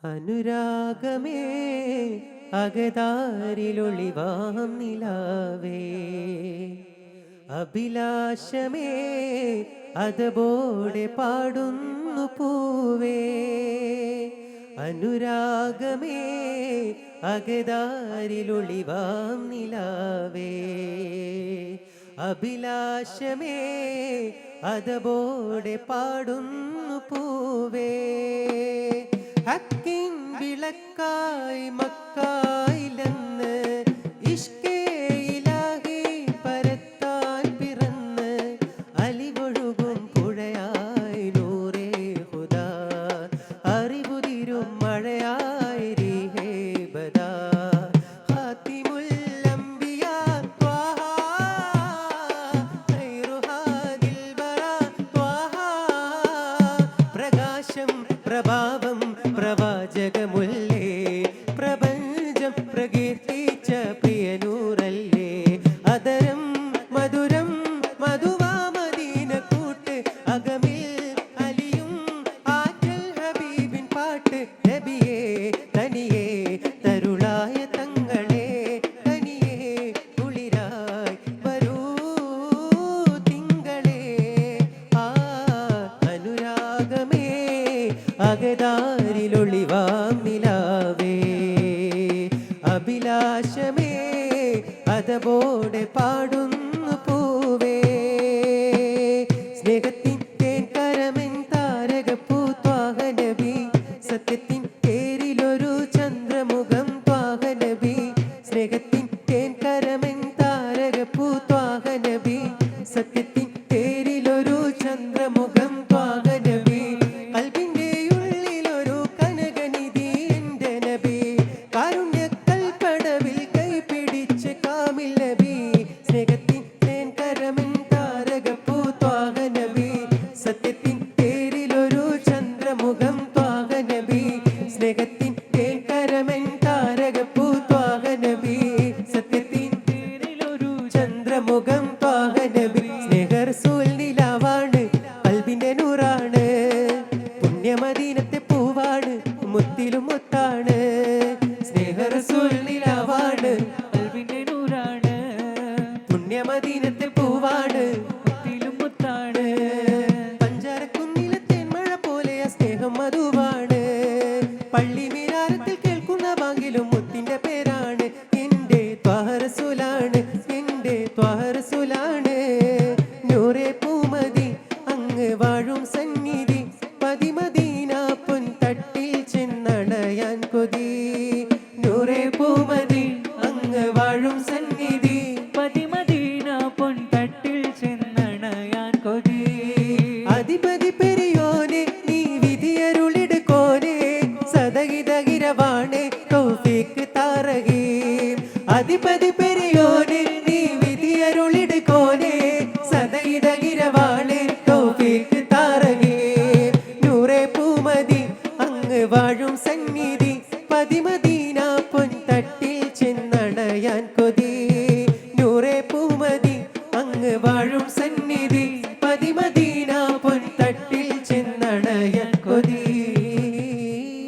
അനുരാഗമേ അകതാരിലൊളിവാം നിലാവേ അഭിലാഷമേ അതബോടെ പാടുന്നു പൂവേ അനുരാഗമേ അകതാരിലൊളിവാം നിലാവേ അഭിലാഷമേ അതബോടെ പാടുന്നു പൂവേ ഹക്കിൻ വിളക്കായി മക്കായിലെന്ന് ഇഷ്കേ ഇലാഹി പരത്താൻ പിറന്ന് അലിവൊഴുകും പുഴയായി നൂറേ ഹുദാ അറിവുതിരും മഴയായി രീഹേ ബദാ ഖാതിമുൽ അംബിയാ ത്വാഹ ഖൈറു ഹാദിൽ ബറാ ത്വാഹ പ്രകാശം പ്രഭാവം പ്രവാചകമുല്ലേ പ്രപഞ്ചം പ്രകീർത്തിച്ച പ്രിയനൂറല്ലേ അതരം മധുരം മധുവാമദീന കൂട്ട് അകമിൽ അലിയും ആറ്റൽ ഹബീബിൻ പാട്ട് നബിയേ തനിയേ തരുളായ തങ്ങളെ തനിയേ കുളിരായി വരൂ തിങ്കളെ ആ അനുരാഗമേ അകതാരിലൊളിവാം നിലാവേ അഭിലാഷമേ അതബോടെ പാടുന്നു പൂവേ സ്നേഹത്തിൻ തേൻ കരമെൻ താരകപ്പൂ ത്വാഹ നബി സത്യത്തിൻ പേരിലൊരു ചന്ദ്രമുഖം ത്വാഹ നബി സ്നേഹത്തിൻ തേൻ കരമെൻ താരകപ്പൂ ത്വാഹ നബി സത്യത്തിൻ പേരിലൊരു ചന്ദ്രമുഖം ത്വാഹ നബി കൽബിന്റെ ഉള്ളിലൊരു കനകനിധി എൻ്റെ നബി കാരുണ്യക്കൽപ്പടവിൽ കൈപിടിച്ച് കാമിൽ നബി സ്നേഹത്തിൻ തേൻ കരമെൻ താരകപ്പൂ ത്വാഹ നബി സത്യത്തിൻ പേരിലൊരു ചന്ദ്രമുഖം ത്വാഹ നബി സ്നേഹത്തിൻ തേൻ കരമെൻ താരകപ്പൂ ത്വാഹ നബി സത്യത്തിൻ പേരിലൊരു ചന്ദ്രമുഖം ത്വാഹ നബി സ്നേഹ റസൂൽ നിലാവാണ് കൽബിന്റെ നൂറാണ് പുണ്യമദീനത്തെ പൂവാണ് മുത്തിലും മുത്താണ് സ്നേഹ റസൂൽ നിലാവാണ് കൽബിന്റെ നൂറാണ് പുണ്യമദീനത്തെ പൂവാണ് മുത്തിലും മുത്താണ് പഞ്ചാരക്കുന്നിലെ തേന്മഴ പോലെ ആ സ്നേഹം മധുവാണ് പള്ളി മിനാരത്തിൽ കേൾക്കുന്ന ബാങ്കിലും മുത്തിന്റെ പേരാണ് എന്റെ ത്വാഹ റസൂലാണ് എന്റെ ത്വാഹ റസൂലാണ് നൂറേ പൂമതി അങ്ങ് വാഴും സന്നിധി പതിമദീന പൊൻ തട്ടിൽ ചെന്നണയാൻ കൊതി നൂറേ പൂമതി അങ്ങ് വാഴും സന്നിധി പതിമദീന പൊൻതട്ടിൽ ചെന്നണയാൻ കൊതി അധിപതി പെരിയോനെ നീ വിധിയരുളിടുക്കോനെ സദഹിതകിരവാണെ തൗഫീഖ് താരകീം അധിപതി പെരിയോനെ